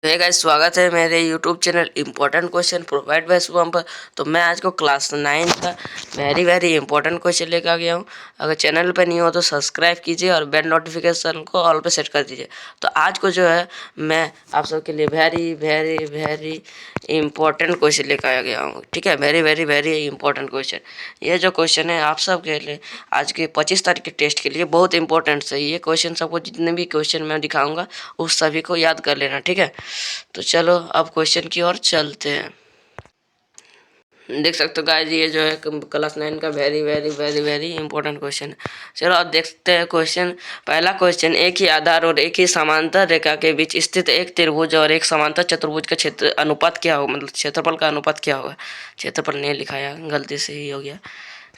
Hey guys, स्वागत है मेरे YouTube channel important question provide by Shubham पर। तो मैं आज को क्लास 9 का वेरी इंपॉर्टेंट क्वेश्चन लेकर आ गया हूँ। अगर चैनल पर नहीं हो तो सब्सक्राइब कीजिए और बेल नोटिफिकेशन को ऑल पे सेट कर दीजिए। तो आज को जो है मैं आप सबके लिए वेरी इंपॉर्टेंट क्वेश्चन लेकर आ गया हूँ। ठीक है, वेरी इंपॉर्टेंट क्वेश्चन। ये जो क्वेश्चन है आप सबके लिए आज के 25 तारीख के टेस्ट के लिए बहुत इंपॉर्टेंट है। ये क्वेश्चन सबको, जितने भी क्वेश्चन मैं दिखाऊंगा उस सभी को याद कर लेना। ठीक है, तो चलो अब क्वेश्चन की ओर चलते हैं। देख सकते हो गाइस, ये जो है क्लास 9 का वेरी इंपॉर्टेंट क्वेश्चन है। चलो अब देखते हैं क्वेश्चन। पहला क्वेश्चन, एक ही आधार और एक ही समांतर रेखा के बीच स्थित एक त्रिभुज और एक समांतर चतुर्भुज का क्षेत्र अनुपात क्या होगा, मतलब क्षेत्रफल का अनुपात क्या होगा। क्षेत्रफल नहीं लिखाया, गलती से ही हो गया।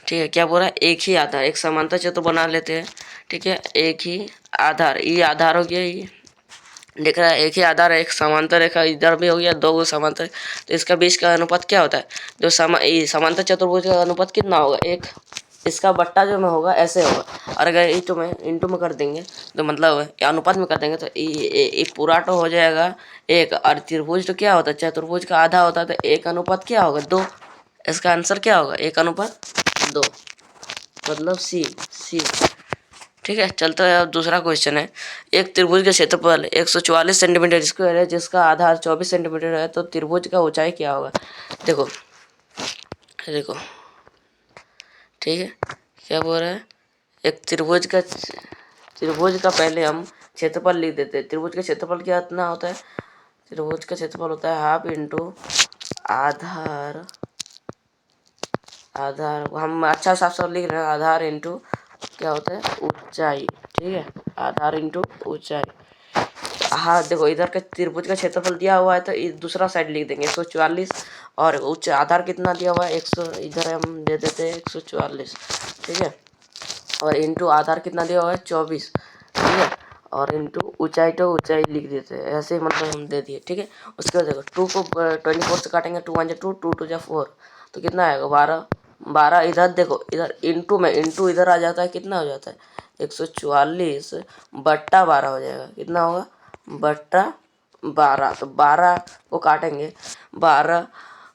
ठीक है, क्या बोल रहा है, एक ही आधार, एक समांतर चतुर्भुज बना लेते हैं। ठीक है, एक ही आधार, ये आधार हो गया, ये देख रहा है एक ही आधार है, एक समांतर रेखा इधर भी हो गया, दो गो समांतर, तो इसका बीच का अनुपात क्या होता है। जो समांतर चतुर्भुज का अनुपात कितना होगा, एक इसका बट्टा जो में होगा ऐसे होगा। और अगर इंटू में कर देंगे तो मतलब अनुपात में कर देंगे तो ये पूरा तो हो जाएगा एक। और त्रिभुज तो क्या होता है, चतुर्भुज का आधा होता है, तो एक अनुपात क्या होगा, दो। इसका आंसर क्या होगा, एक अनुपात दो, मतलब सी सी। ठीक है, चलता है। अब दूसरा क्वेश्चन है, एक त्रिभुज का क्षेत्रफल 144 सेंटीमीटर स्क्वायर है जिसका आधार 24 सेंटीमीटर है, तो त्रिभुज का ऊंचाई क्या होगा। देखो देखो, ठीक है, क्या बोल रहा है, एक त्रिभुज का पहले हम क्षेत्रफल लिख देते हैं। त्रिभुज का क्षेत्रफल क्या इतना होता है, त्रिभुज का क्षेत्रफल होता है हाफ इंटू आधार। आधार हम अच्छा साफ साफ लिख रहे हैं, आधार इंटू क्या होता है, ऊंचाई। ठीक है, आधार इंटू ऊंचाई। हाँ देखो, इधर का त्रिभुज का क्षेत्रफल दिया हुआ है तो दूसरा साइड लिख देंगे 144, और उच्च आधार कितना दिया हुआ है 100, इधर हम दे देते हैं 144। ठीक है, और इंटू आधार कितना दिया हुआ है 24। ठीक है, और इंटू ऊंचाई तो ऊंचाई लिख देते हैं ऐसे, मतलब हम दे दिए। ठीक है, उसके बाद देखो 2 को 24 से काटेंगे, 2 1 2, 2 2 4, तो कितना आएगा 12। 12 इधर देखो, इधर इंटू में इंटू इधर आ जाता है, कितना हो जाता है 144 बट्टा 12 हो जाएगा, कितना होगा बट्टा 12। तो 12 को काटेंगे, 12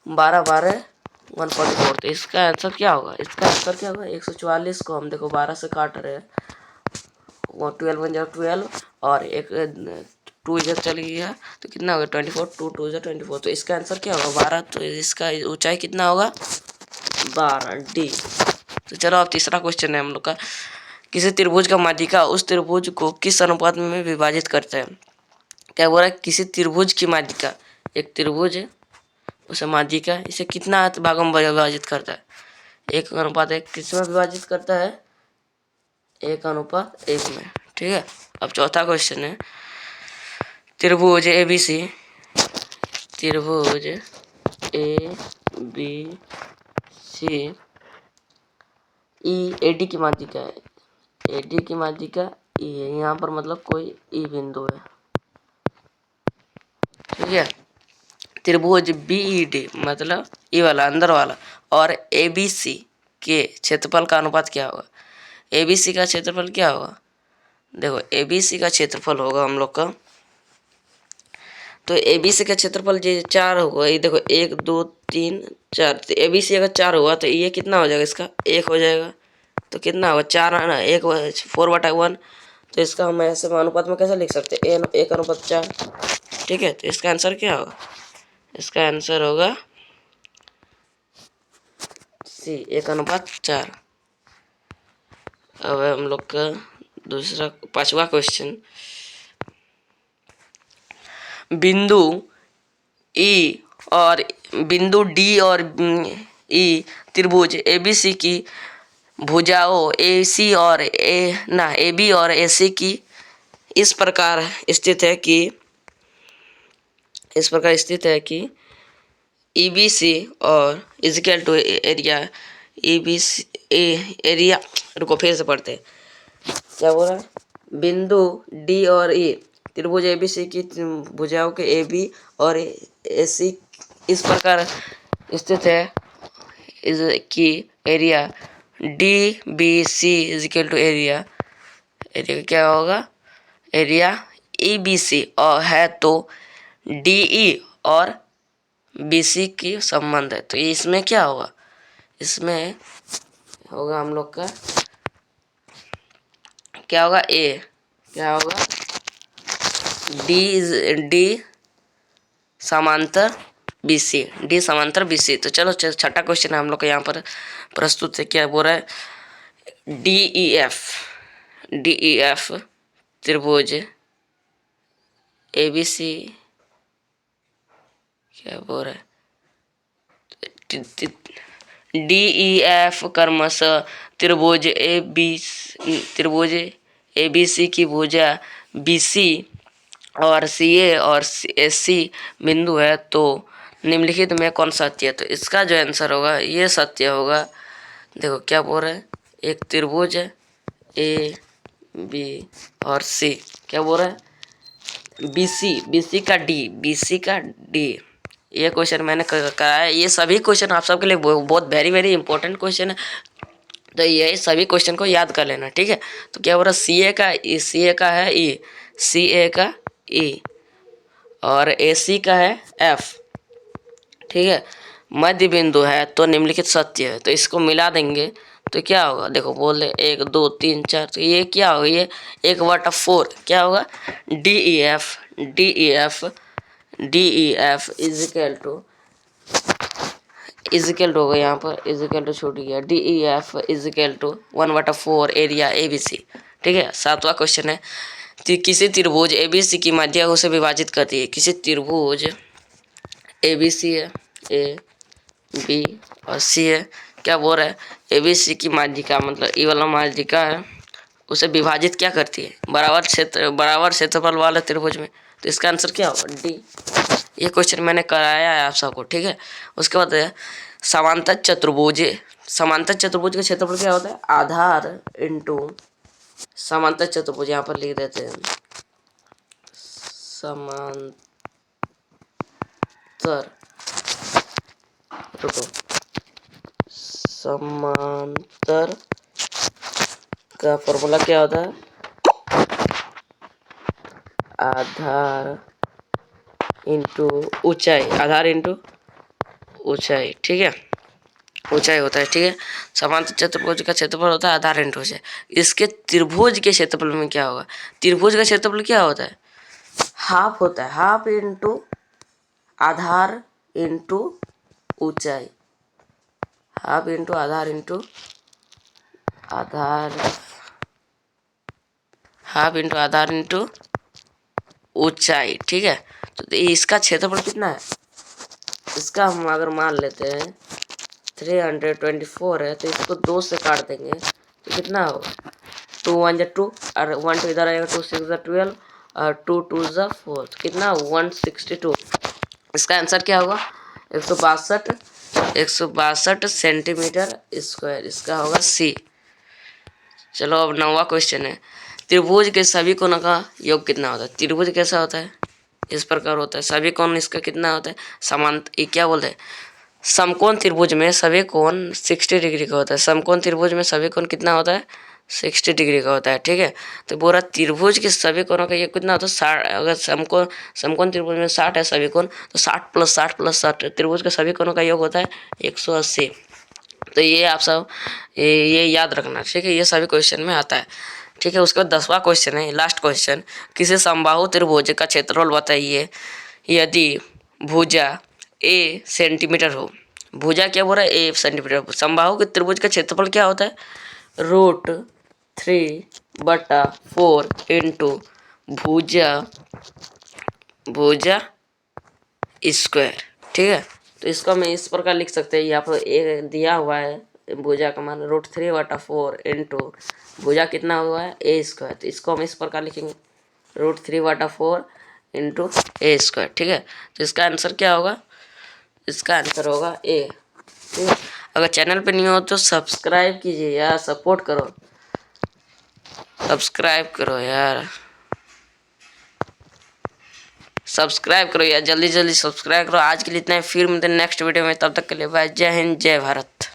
12 12 144, तो इसका आंसर क्या होगा, इसका आंसर क्या होगा 144 को हम देखो 12 से काट रहे हैं, वो 12 1 12, और एक 2 इधर चली गया तो कितना होगा 24, 2 2 24, तो इसका आंसर क्या होगा 12। तो इसका ऊंचाई कितना होगा 12, डी। तो चलो अब तीसरा क्वेश्चन है हम लोग का, किसी त्रिभुज का माध्यिका उस त्रिभुज को किस अनुपात में विभाजित करता है। क्या बोल रहा है, किसी त्रिभुज की माध्यिका, एक त्रिभुज है उसे माध्यिका, इसे कितना भागों में विभाजित करता है, 1:1 किस में विभाजित करता है, 1:1 में। ठीक है, अब चौथा क्वेश्चन है, त्रिभुज ए बी सी, त्रिभुज A B C E A D की माध्यिका है, ए डी की माध्यिका ई है, यहाँ पर मतलब कोई ई बिंदु है। ठीक है, त्रिभुज बी ई डी मतलब ई वाला अंदर वाला, और ए बी सी के क्षेत्रफल का अनुपात क्या होगा। ए बी सी का क्षेत्रफल क्या होगा, देखो ए बी सी का क्षेत्रफल होगा हम लोग का, तो ए बी सी का क्षेत्रफल जो 4 होगा, ये देखो 1 2 3 4, तो ए बी सी अगर 4 हुआ तो ये कितना हो जाएगा, इसका 1 हो जाएगा, तो कितना होगा 4 आना 1 4/1, तो इसका हम ऐसे अनुपात में कैसे लिख सकते हैं, 1:4। ठीक है, तो इसका आंसर क्या होगा, इसका आंसर होगा सी, 1:4। अब हम लोग का दूसरा 5वां क्वेश्चन, बिंदु ई और बिंदु डी और ई त्रिभुज ए बी सी की भुजाओं ए सी और ए बी और ए सी की इस प्रकार स्थित है कि ई बी सी और equal to area E B C area, रुको फिर से पढ़ते हैं, क्या बोल रहा है, बिंदु डी और ई त्रिभुज ए बी सी की भुजाओं के ए बी और ए सी इस प्रकार स्थित है इस की area D B C equal to area, area क्या होगा, एरिया ई बी सी और है, तो DE और BC की संबंध है। तो इसमें क्या होगा, इसमें होगा हम लोग का क्या होगा, ए क्या होगा, डी समांतर BC, डी समांतर BC। तो चलो छठा क्वेश्चन है हम लोग का यहाँ पर प्रस्तुत है। क्या बोल रहा है, DEF त्रिभुज ABC, क्या बोल रहा है, DEF क्रमशः त्रिभुज ABC की भुजा BC और CA और SC बिंदु है, तो निम्नलिखित में कौन सत्य है। तो इसका जो आंसर होगा ये सत्य होगा। देखो क्या बोल रहे हैं, एक त्रिभुज है AB और C, क्या बोल रहा है, BC का D। ये क्वेश्चन मैंने कराया है। ये सभी क्वेश्चन आप सबके लिए बहुत वेरी वेरी इंपॉर्टेंट क्वेश्चन है। तो ये सभी क्वेश्चन को याद कर लेना, ठीक है। तो क्या बोल रहा है, CA का है E, CA का E और AC का है F, ठीक है। मध्य बिंदु है तो निम्नलिखित सत्य है। तो इसको मिला देंगे तो क्या होगा, देखो बोल रहे 1 2 3 4, तो ये क्या होगा, ये 1/4 क्या होगा, DEF इजिकल टू होगा, यहाँ पर इजिकल टू छूट गया, DEF equal to 1/4 area ABC, ठीक है। सातवां क्वेश्चन है, किसी त्रिभुज ABC की मध्य से विभाजित करती है। किसी त्रिभुज ABC है, A B और C है, क्या बोल रहा है, ABC की माध्यिका मतलब ई वाला माध्यिका है, उसे विभाजित क्या करती है, बराबर क्षेत्रफल वाले त्रिभुज में। तो इसका आंसर क्या होगा, D। ये क्वेश्चन मैंने कराया है आप सबको, ठीक है। उसके बाद समांतर चतुर्भुज का क्षेत्रफल क्या होता है, आधार इंटू समांतर चतुर्भुज, यहाँ पर लिख देते हैं समांतर का फॉर्मूला क्या होता है, आधार इंटू ऊंचाई, ठीक है, ऊंचाई होता है, ठीक है। समांतर चतुर्भुज का क्षेत्रफल होता है आधार इंटू ऊंचाई। इसके त्रिभुज के क्षेत्रफल में क्या होगा, त्रिभुज का क्षेत्रफल क्या होता है, हाफ होता है, हाफ इंटू आधार इंटू ऊंचाई, हाफ इंटू आधार इंटू ऊंचाई, ठीक है। तो इसका क्षेत्रफल कितना है, इसका हम अगर मान लेते हैं 324 है, तो इसको 2 से काट देंगे तो कितना होगा, 2 1 जा 2 और 1 2 इधर आएगा, 2 6 जा 12 और 2 2 जा 4, तो कितना 162। इसका आंसर क्या होगा, 162 सेंटीमीटर स्क्वायर, इसका होगा C। चलो अब 9वां क्वेश्चन है, त्रिभुज के सभी कोणों का योग कितना होता है। त्रिभुज कैसा होता है, इस प्रकार होता है, सभी कोण इसका कितना होता है, ये क्या बोलते हैं, समकोण त्रिभुज में सभी कोण 60 डिग्री का होता है। समकोण त्रिभुज में सभी कोण कितना होता है, 60 डिग्री का होता है, ठीक है। तो बोला त्रिभुज के सभी कोणों का ये कितना होता है 60। अगर समकोण त्रिभुज में 60 है सभी कोण, तो 60 + 60 + 60 त्रिभुज के सभी कोणों का योग होता है 180। तो ये आप सब ये याद रखना, ठीक है, ये सभी क्वेश्चन में आता है, ठीक है। उसके बाद 10वां क्वेश्चन है, लास्ट क्वेश्चन, किसी समबाहु त्रिभुज का क्षेत्रफल बताइए यदि भुजा A सेंटीमीटर हो। भुजा क्या बोल रहा है, A सेंटीमीटर। समबाहु के त्रिभुज का क्षेत्रफल क्या होता है, √3/4 इंटू भुजा स्क्वायर, ठीक है। तो इसको मैं इस प्रकार लिख सकते हैं, यहाँ पर ए दिया हुआ है भुजा का मान √3/4 इंटू भुजा कितना हुआ है A², तो इसको हम इस प्रकार लिखेंगे √3/4 इंटू A², ठीक है। तो इसका आंसर क्या होगा, इसका आंसर होगा A, ठीक है। अगर चैनल पे नहीं हो तो सब्सक्राइब कीजिए यार, सपोर्ट करो, सब्सक्राइब करो यार, जल्दी जल्दी सब्सक्राइब करो। आज के लिए इतना ही, फिर मिलते हैं नेक्स्ट वीडियो में, तब तक के लिए बाय, जय हिंद जय भारत।